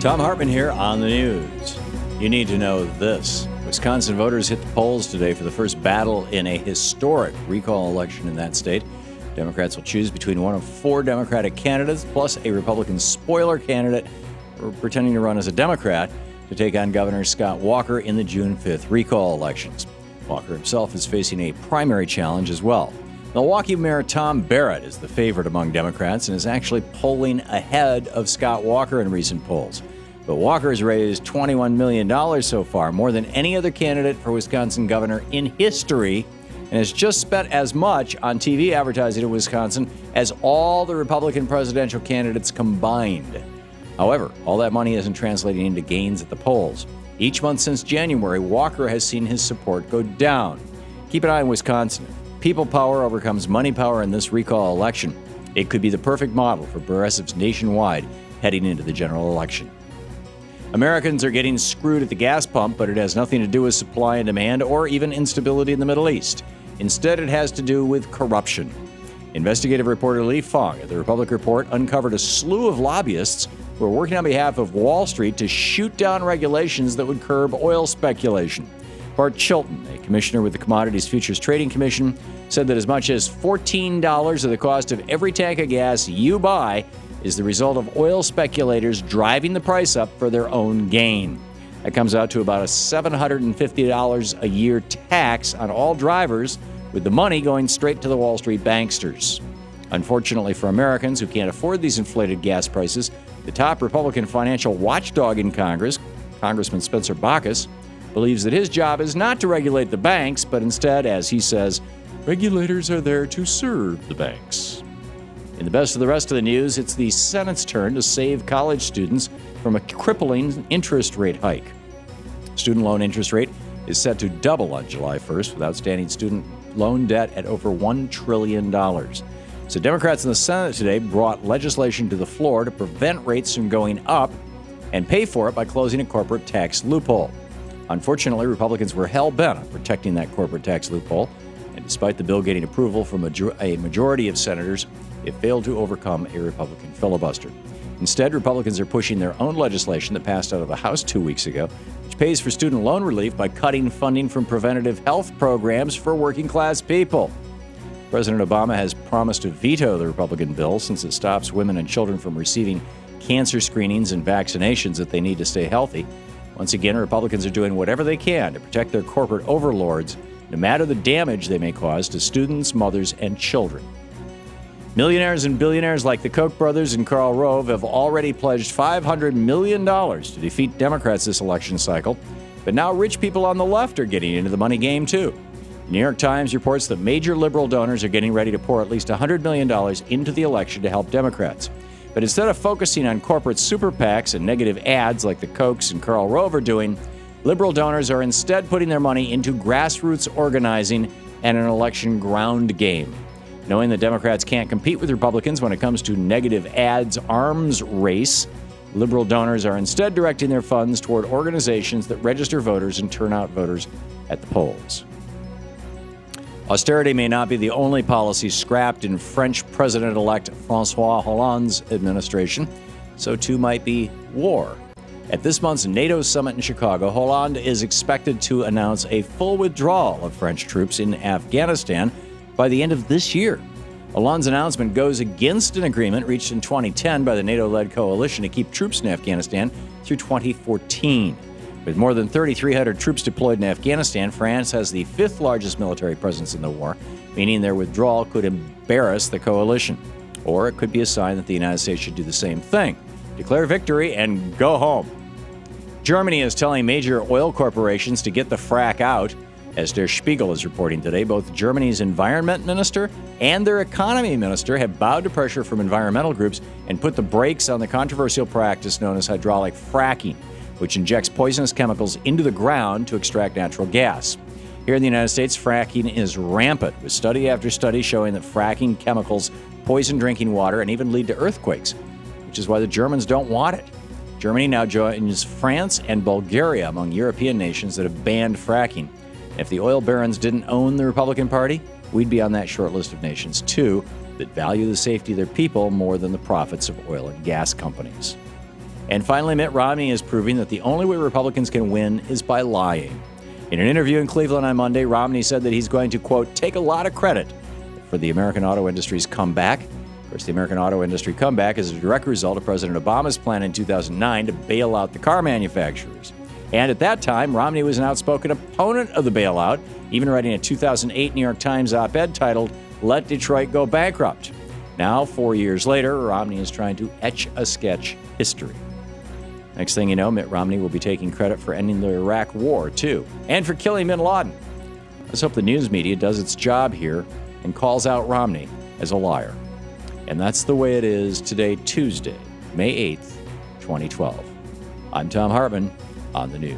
Thom Hartmann here on the news. You need to know this. Wisconsin voters hit the polls today for the first battle in a historic recall election in that state. Democrats will choose between one of four Democratic candidates plus a Republican spoiler candidate pretending to run as a Democrat to take on Governor Scott Walker in the June 5th recall elections. Walker himself is facing a primary challenge as well. Milwaukee Mayor Tom Barrett is the favorite among Democrats and is actually polling ahead of Scott Walker in recent polls. But Walker has raised $21 million so far, more than any other candidate for Wisconsin governor in history, and has just spent as much on TV advertising in Wisconsin as all the Republican presidential candidates combined. However, all that money isn't translating into gains at the polls. Each month since January, Walker has seen his support go down. Keep an eye on Wisconsin. People power overcomes money power in this recall election. It could be the perfect model for progressives nationwide heading into the general election. Americans are getting screwed at the gas pump, but it has nothing to do with supply and demand or even instability in the Middle East. Instead, it has to do with corruption. Investigative reporter Lee Fong at the Republic Report uncovered a slew of lobbyists who are working on behalf of Wall Street to shoot down regulations that would curb oil speculation. Bart Chilton, a commissioner with the Commodities Futures Trading Commission, said that as much as $14 of the cost of every tank of gas you buy is the result of oil speculators driving the price up for their own gain. That comes out to about a $750 a year tax on all drivers, with the money going straight to the Wall Street banksters. Unfortunately for Americans who can't afford these inflated gas prices, the top Republican financial watchdog in Congress, Congressman Spencer Baucus, believes that his job is not to regulate the banks, but instead, as he says, regulators are there to serve the banks. In the best of the rest of the news, it's the Senate's turn to save college students from a crippling interest rate hike. Student loan interest rate is set to double on July 1st, with outstanding student loan debt at over $1 trillion. So Democrats in the Senate today brought legislation to the floor to prevent rates from going up and pay for it by closing a corporate tax loophole. Unfortunately, Republicans were hell-bent on protecting that corporate tax loophole, and despite the bill getting approval from a majority of senators, it failed to overcome a Republican filibuster. Instead, Republicans are pushing their own legislation that passed out of the House 2 weeks ago, which pays for student loan relief by cutting funding from preventative health programs for working-class people. President Obama has promised to veto the Republican bill since it stops women and children from receiving cancer screenings and vaccinations that they need to stay healthy. Once again, Republicans are doing whatever they can to protect their corporate overlords, no matter the damage they may cause to students, mothers, and children. Millionaires and billionaires like the Koch brothers and Karl Rove have already pledged $500 million to defeat Democrats this election cycle, but now rich people on the left are getting into the money game too. The New York Times reports that major liberal donors are getting ready to pour at least $100 million into the election to help Democrats. But instead of focusing on corporate super PACs and negative ads like the Kochs and Karl Rove are doing, liberal donors are instead putting their money into grassroots organizing and an election ground game. Knowing that Democrats can't compete with Republicans when it comes to negative ads arms race, liberal donors are instead directing their funds toward organizations that register voters and turn out voters at the polls. Austerity may not be the only policy scrapped in French President-elect François Hollande's administration. So too might be war. At this month's NATO summit in Chicago, Hollande is expected to announce a full withdrawal of French troops in Afghanistan by the end of this year. Hollande's announcement goes against an agreement reached in 2010 by the NATO-led coalition to keep troops in Afghanistan through 2014. With more than 3,300 troops deployed in Afghanistan, France has the fifth largest military presence in the war, meaning their withdrawal could embarrass the coalition. Or it could be a sign that the United States should do the same thing. Declare victory and go home. Germany is telling major oil corporations to get the frack out. As Der Spiegel is reporting today, both Germany's environment minister and their economy minister have bowed to pressure from environmental groups and put the brakes on the controversial practice known as hydraulic fracking, which injects poisonous chemicals into the ground to extract natural gas. Here in the United States, fracking is rampant, with study after study showing that fracking chemicals poison drinking water and even lead to earthquakes, which is why the Germans don't want it. Germany now joins France and Bulgaria among European nations that have banned fracking. If the oil barons didn't own the Republican Party, we'd be on that short list of nations, too, that value the safety of their people more than the profits of oil and gas companies. And finally, Mitt Romney is proving that the only way Republicans can win is by lying. In an interview in Cleveland on Monday, Romney said that he's going to, quote, take a lot of credit for the American auto industry's comeback. Of course, the American auto industry comeback is a direct result of President Obama's plan in 2009 to bail out the car manufacturers. And at that time, Romney was an outspoken opponent of the bailout, even writing a 2008 New York Times op-ed titled, Let Detroit Go Bankrupt. Now, 4 years later, Romney is trying to etch a sketch history. Next thing you know, Mitt Romney will be taking credit for ending the Iraq War, too, and for killing bin Laden. Let's hope the news media does its job here and calls out Romney as a liar. And that's the way it is today, Tuesday, May 8th, 2012. I'm Thom Hartmann on the news.